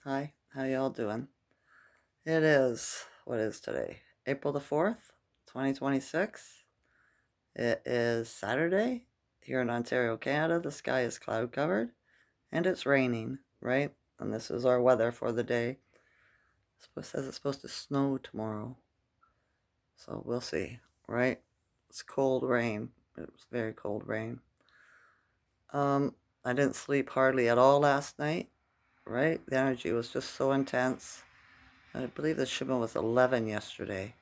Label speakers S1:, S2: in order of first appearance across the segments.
S1: Hi, how y'all doing? It is, what is today? April the 4th, 2026. It is Saturday here in Ontario, Canada. The sky is cloud covered and it's raining, right? And this is our weather for the day. It says it's supposed to snow tomorrow. So we'll see, right? It's cold rain. It was very cold rain. Um, I didn't sleep hardly at all last night, right? The energy was just so intense. I believe the Schuman was 11 yesterday.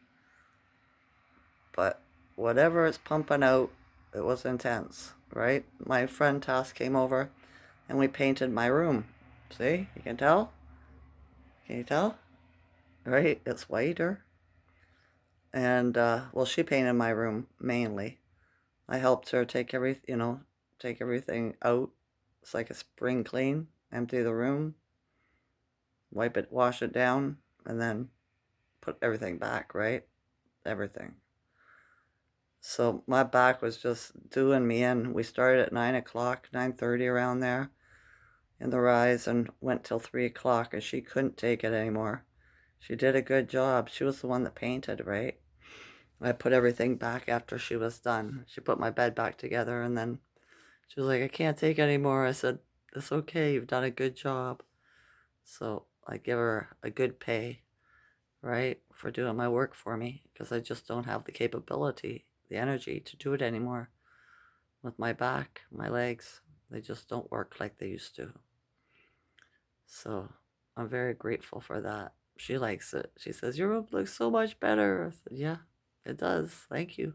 S1: But whatever it's pumping out, it was intense, right? My friend Tass came over and we painted my room. See? You can tell? Can you tell? Right? It's whiter. And, well, she painted my room mainly. I helped her take everything out. It's like a spring clean, empty the room, wipe it, wash it down, and then put everything back, right? Everything. So my back was just doing me in. We started at 9 o'clock, 9:30 around there in the rise and went till 3 o'clock and she couldn't take it anymore. She did a good job. She was the one that painted, right? I put everything back after she was done. She put my bed back together and then she was like, I can't take it anymore. I said, it's okay. You've done a good job. So I give her a good pay, right, for doing my work for me because I just don't have the capability, the energy to do it anymore. With my back, my legs, they just don't work like they used to. So I'm very grateful for that. She likes it. She says, your room looks so much better. I said, yeah, it does. Thank you.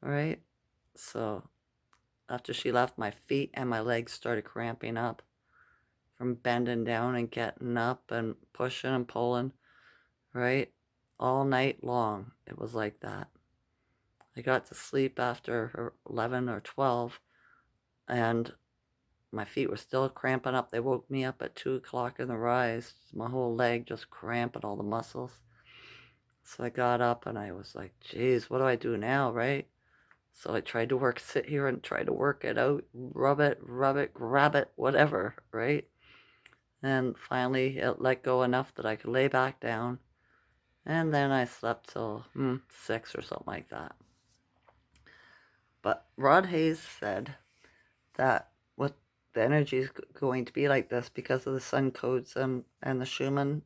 S1: All right. So after she left, my feet and my legs started cramping up from bending down and getting up and pushing and pulling, right? All night long. It was like that. I got to sleep after 11 or 12 and my feet were still cramping up. They woke me up at 2 o'clock in the rise. My whole leg just cramping, all the muscles. So I got up and I was like, geez, what do I do now, right? So I tried to sit here and try to work it out, rub it, grab it, whatever, right? And finally it let go enough that I could lay back down. And then I slept till 6 or something like that. But Rod Hayes said that what the energy is going to be like this because of the sun codes and the Schuman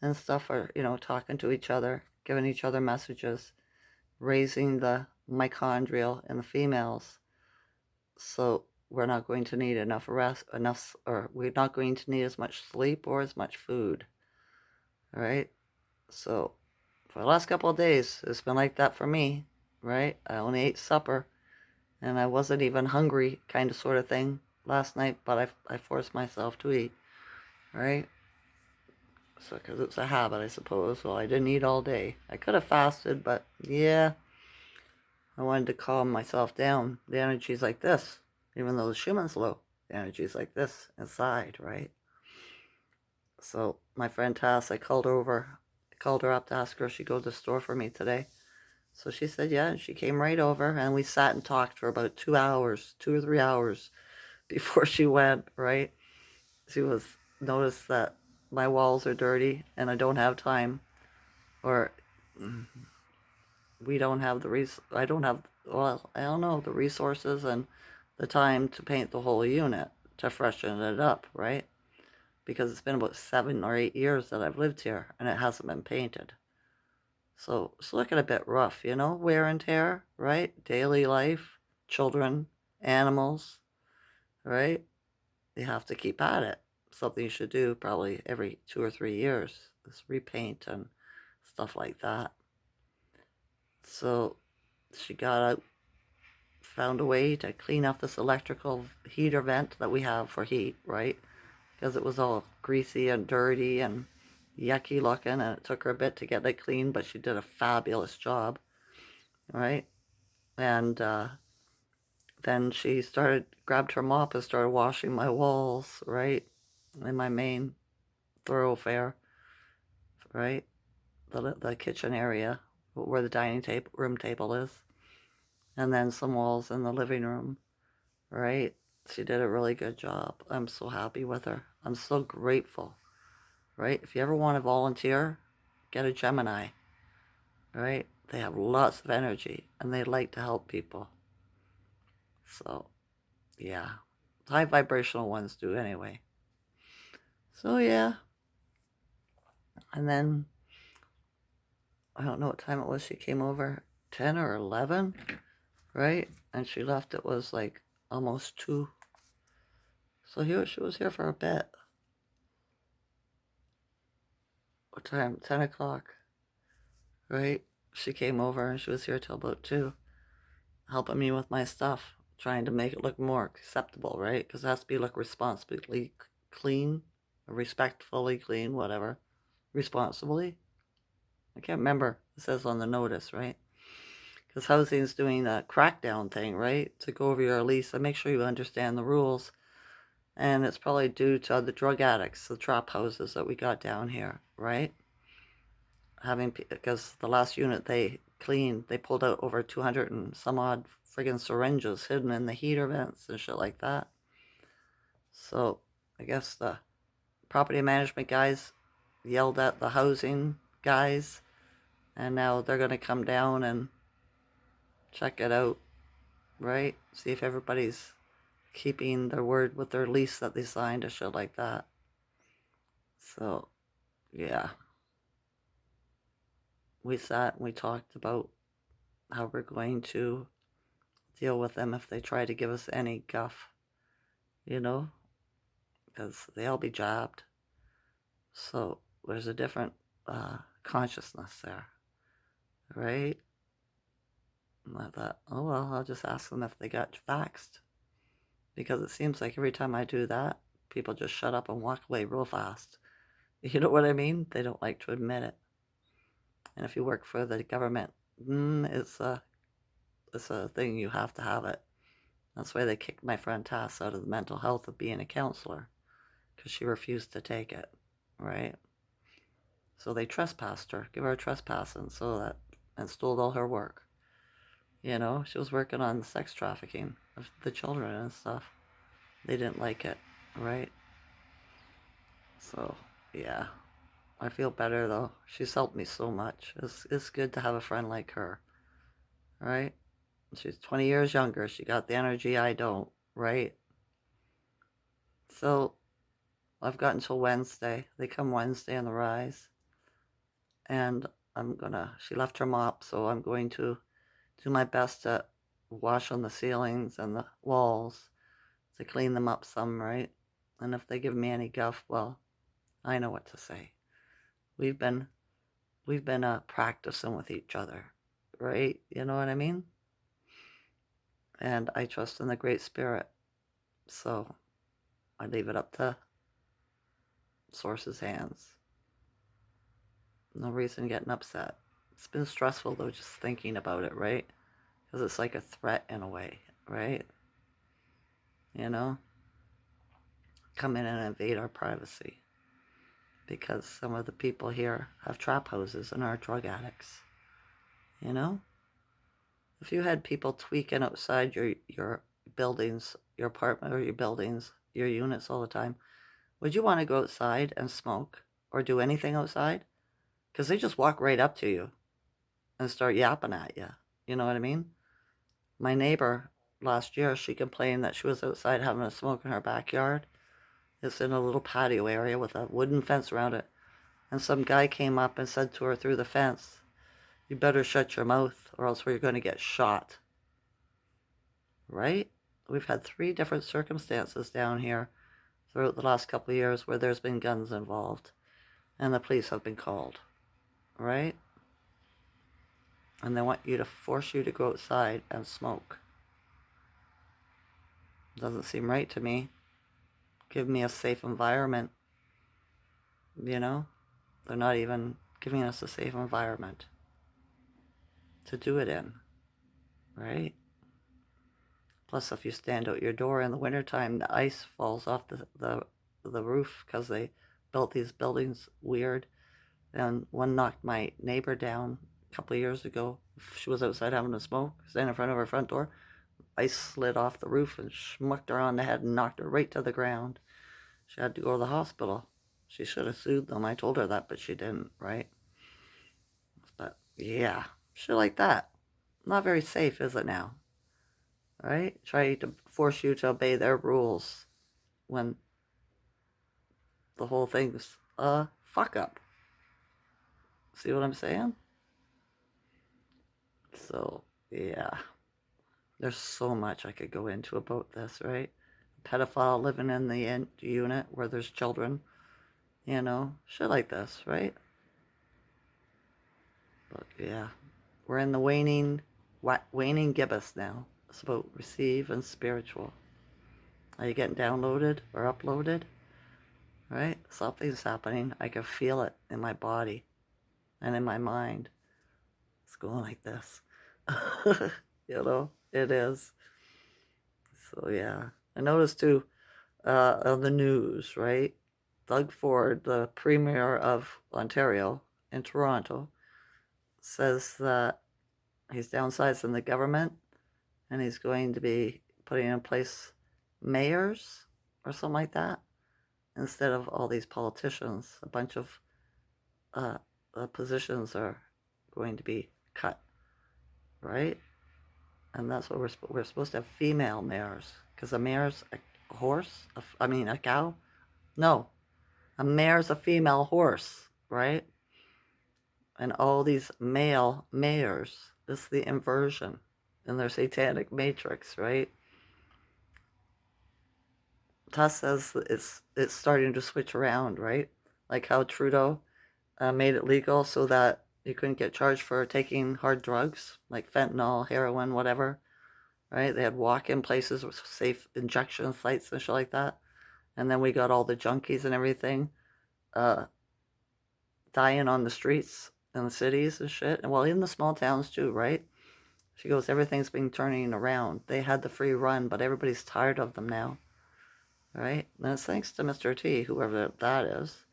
S1: and stuff are, talking to each other, giving each other messages, raising the mitochondrial in the females. So we're not going to need enough rest, or we're not going to need as much sleep or as much food. All right. So for the last couple of days, it's been like that for me, right? I only ate supper and I wasn't even hungry, kind of sort of thing last night, but I forced myself to eat, right? So, because it's a habit, I suppose. Well, I didn't eat all day. I could have fasted, but yeah, I wanted to calm myself down. The energy's like this, even though the Schumann's low. The energy's like this inside, right? So, my friend Tass, I called her over. I called her up to ask her if she'd go to the store for me today. So she said, yeah, and she came right over, and we sat and talked for about 2 hours, 2 or 3 hours before she went, right? She was noticed that my walls are dirty and I don't have time, or we don't have I don't have, well, I don't know, the resources and the time to paint the whole unit to freshen it up, right? Because it's been about 7 or 8 years that I've lived here and it hasn't been painted. So it's looking a bit rough, wear and tear, right? Daily life, children, animals, right? You have to keep at it. Something you should do probably every 2 or 3 years is repaint and stuff like that. So she got out, found a way to clean up this electrical heater vent that we have for heat, right? Because it was all greasy and dirty and yucky looking, and it took her a bit to get it clean, but she did a fabulous job, right? And then she grabbed her mop and started washing my walls, right? In my main thoroughfare, right? The kitchen area where the room table is, and then some walls in the living room, right? She did a really good job. I'm so happy with her. I'm so grateful. right? If you ever want to volunteer, get a Gemini, right? They have lots of energy and they like to help people. So, yeah. High vibrational ones do anyway. So, yeah. And then, I don't know what time it was she came over, 10 or 11, right? And she left, it was like almost 2. So here she was here for a bit. What time? 10 o'clock, right? She came over and she was here till about 2, helping me with my stuff, trying to make it look more acceptable, right? Because it has to be look responsibly clean, or respectfully clean, whatever. Responsibly. I can't remember. It says on the notice, right? Because housing's doing a crackdown thing, right? To go over your lease and make sure you understand the rules. And it's probably due to the drug addicts, the trap houses that we got down here, right? Because the last unit they cleaned, they pulled out over 200 and some odd friggin' syringes hidden in the heater vents and shit like that. So I guess the property management guys yelled at the housing guys, and now they're going to come down and check it out, right? See if everybody's keeping their word with their lease that they signed and shit like that. So, yeah. We sat and we talked about how we're going to deal with them if they try to give us any guff, you know, because they'll be jabbed. So there's a different consciousness there, right? And I thought, oh well, I'll just ask them if they got vaxxed, because it seems like every time I do that, people just shut up and walk away real fast. You know what I mean? They don't like to admit it. And if you work for the government, it's a thing, you have to have it. That's why they kicked my friend Tass out of the mental health of being a counselor, because she refused to take it, right? So they trespassed her, give her a trespass, and stole all her work. You know, she was working on sex trafficking of the children and stuff. They didn't like it, right? So, yeah. I feel better though. She's helped me so much. It's good to have a friend like her, right? She's 20 years younger. She got the energy I don't, right? So I've got until Wednesday. They come Wednesday on the rise. And she left her mop, so I'm going to do my best to wash on the ceilings and the walls to clean them up some, right? And if they give me any guff, well, I know what to say. We've been practicing with each other, right? You know what I mean? And I trust in the Great Spirit. So I leave it up to Source's hands. No reason getting upset. It's been stressful though, just thinking about it, right? Because it's like a threat in a way, right? You know? Come in and invade our privacy. Because some of the people here have trap houses and are drug addicts. You know? If you had people tweaking outside your buildings, your apartment or your buildings, your units all the time, would you want to go outside and smoke or do anything outside? Because they just walk right up to you and start yapping at you. You know what I mean? My neighbor last year, she complained that she was outside having a smoke in her backyard. It's in a little patio area with a wooden fence around it. And some guy came up and said to her through the fence, "You better shut your mouth or else we're going to get shot." Right? We've had 3 different circumstances down here throughout the last couple of years where there's been guns involved and the police have been called. Right? And they want you to force you to go outside and smoke. Doesn't seem right to me. Give me a safe environment. You know? They're not even giving us a safe environment to do it in. Right? Plus, if you stand out your door in the wintertime, the ice falls off the roof because they built these buildings weird. And one knocked my neighbor down a couple of years ago. She was outside having a smoke, standing in front of her front door. Ice slid off the roof and schmucked her on the head and knocked her right to the ground. She had to go to the hospital. She should have sued them. I told her that, but she didn't, right? But yeah, shit like that. Not very safe, is it now? Right? Try to force you to obey their rules when the whole thing's a fuck up. See what I'm saying? So, yeah. There's so much I could go into about this, right? Pedophile living in the unit where there's children, shit like this, right? But yeah, we're in the waning gibbous now. It's about receive and spiritual. Are you getting downloaded or uploaded? Right? Something's happening. I can feel it in my body and in my mind. It's going like this. It is. So yeah. I noticed too, on the news, right? Doug Ford, the Premier of Ontario in Toronto, says that he's downsizing the government and he's going to be putting in place mayors or something like that instead of all these politicians. A bunch of uh, positions are going to be cut, right? And that's what we're supposed to have female mayors because a mayor's a horse. A cow. No, a mayor's a female horse, right? And all these male mayors is the inversion in their satanic matrix, right? Tuss says it's starting to switch around, right? Like how Trudeau made it legal so that you couldn't get charged for taking hard drugs like fentanyl, heroin, whatever, right? They had walk-in places with safe injection sites and shit like that. And then we got all the junkies and everything uh, dying on the streets in the cities and shit. And well, in the small towns too, right? She goes, everything's been turning around. They had the free run, but everybody's tired of them now, right? And it's thanks to Mr. T, whoever that is,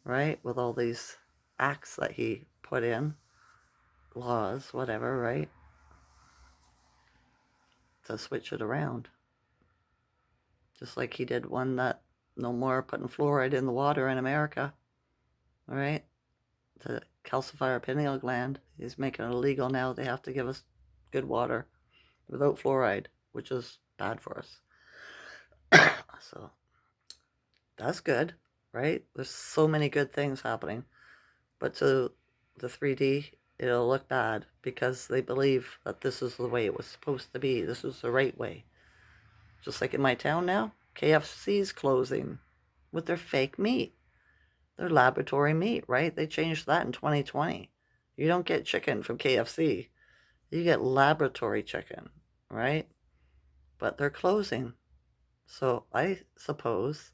S1: right? With all these acts that he put in, laws, whatever, right? To switch it around. Just like he did one that no more putting fluoride in the water in America, right? To calcify our pineal gland. He's making it illegal now. They have to give us good water without fluoride, which is bad for us. So that's good, right? There's so many good things happening. But to the 3D, it'll look bad because they believe that this is the way it was supposed to be. This is the right way. Just like in my town now, KFC's closing with their fake meat. Their laboratory meat, right? They changed that in 2020. You don't get chicken from KFC. You get laboratory chicken, right? But they're closing. So I suppose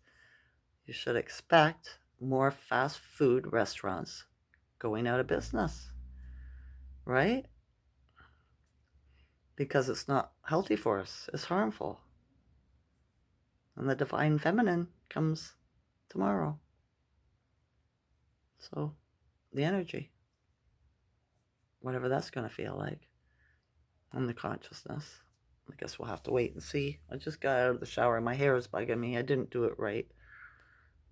S1: you should expect more fast food restaurants going out of business, right? Because it's not healthy for us, it's harmful. And the divine feminine comes tomorrow. So, the energy, whatever that's going to feel like, and the consciousness. I guess we'll have to wait and see. I just got out of the shower and my hair is bugging me. I didn't do it right.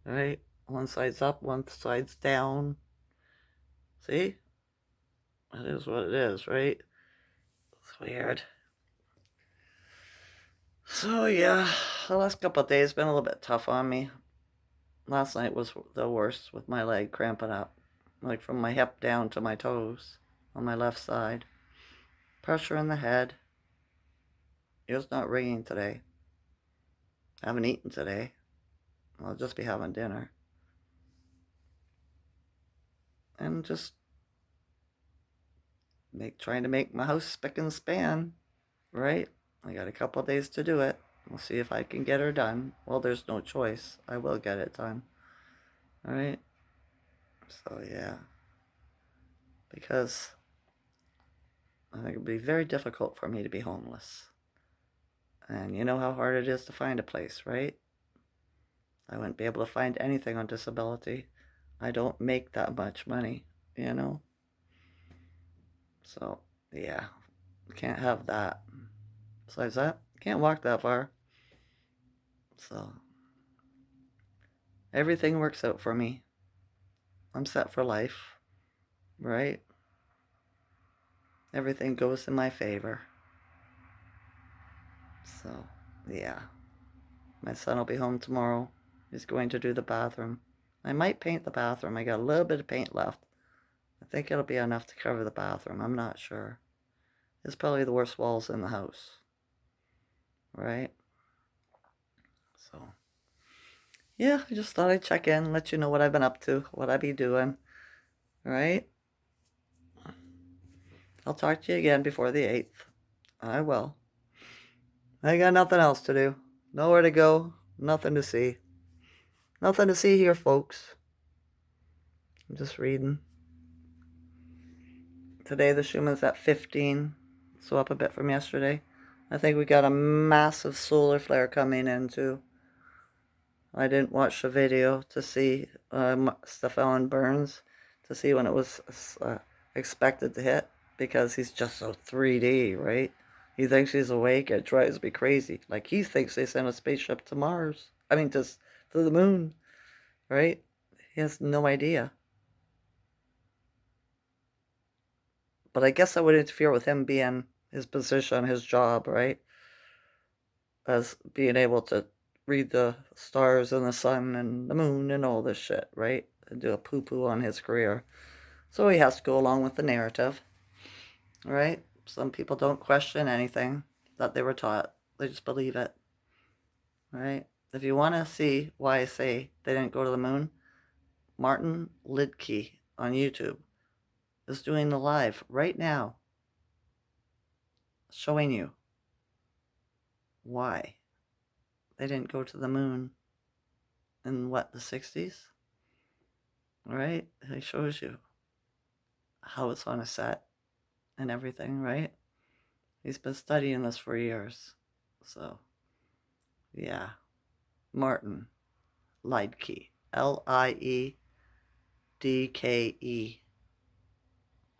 S1: Right? One side's up, one side's down. See? It is what it is, right? It's weird. So yeah, the last couple of days been a little bit tough on me. Last night was the worst with my leg cramping up, like from my hip down to my toes on my left side. Pressure in the head. Ears not ringing today. I haven't eaten today. I'll just be having dinner. And just trying to make my house spick and span, right? I got a couple of days to do it. We'll see if I can get her done. Well, there's no choice. I will get it done. All right? So, yeah. Because I think it would be very difficult for me to be homeless. And you know how hard it is to find a place, right? I wouldn't be able to find anything on disability. I don't make that much money, you know? So, yeah. Can't have that. Besides that, can't walk that far. So, Everything works out for me. I'm set for life, right? Everything goes in my favor. So, yeah. My son will be home tomorrow. He's going to do the bathroom. I might paint the bathroom. I got a little bit of paint left. I think it'll be enough to cover the bathroom. I'm not sure. It's probably the worst walls in the house. Right? So, yeah, I just thought I'd check in, let you know what I've been up to, what I be doing. Right? I'll talk to you again before the 8th. I will. I got nothing else to do. Nowhere to go. Nothing to see. Nothing to see here, folks. I'm just reading. Today the Schuman's at 15, so up a bit from yesterday. I think we got a massive solar flare coming in too. I didn't watch the video to see Stefan Burns to see when it was expected to hit, because he's just so 3D, right? He thinks he's awake. It drives me crazy. Like, he thinks they sent a spaceship to Mars. I mean, to the moon, right? He has no idea. But I guess that would interfere with him being his position, his job, right? As being able to read the stars and the sun and the moon and all this shit, right? And do a poo-poo on his career. So he has to go along with the narrative, right? Some people don't question anything that they were taught. They just believe it, right? If you want to see why I say they didn't go to the moon, Martin Lidke on YouTube is doing the live right now, showing you why they didn't go to the moon in, what, the 60s? Right? He shows you how it's on a set and everything, right? He's been studying this for years. So, yeah. Martin Lidke. Liedke.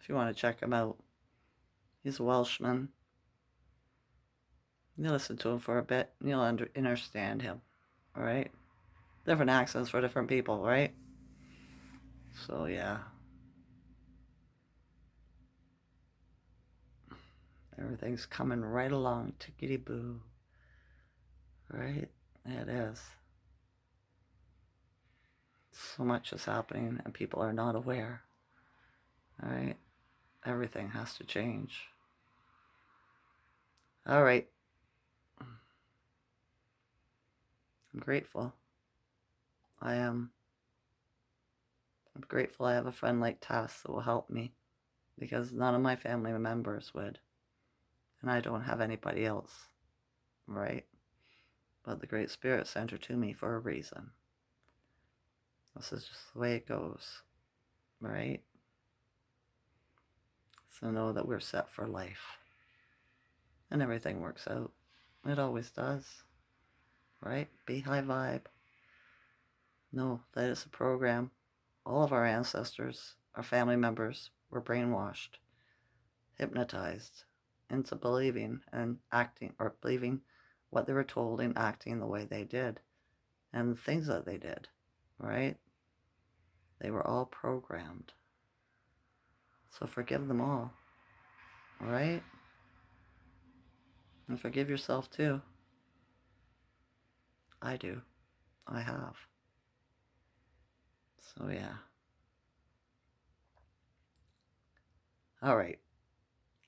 S1: If you want to check him out. He's a Welshman. You listen to him for a bit, and you'll understand him, right? Different accents for different people, right? So, yeah. Everything's coming right along, tickety-boo. Right? It is. So much is happening, and people are not aware. Alright? Everything has to change. Alright. I'm grateful. I am. I'm grateful I have a friend like Tess that will help me, because none of my family members would. And I don't have anybody else. Right? But the Great Spirit sent her to me for a reason. This is just the way it goes. Right? So know that we're set for life. And everything works out. It always does. Right? Be high vibe. Know that it's a program. All of our ancestors, our family members, were brainwashed, hypnotized into believing and acting, or believing what they were told and acting the way they did, and the things that they did, right? They were all programmed. So forgive them all, right? And forgive yourself too. I do. I have. So yeah. All right.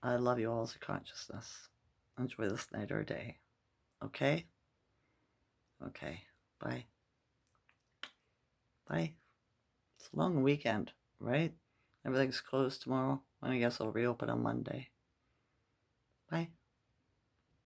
S1: I love you all as a consciousness. Enjoy this night or day. Okay? Okay. Bye. Bye. It's a long weekend, right? Everything's closed tomorrow, and I guess it'll reopen on Monday. Bye.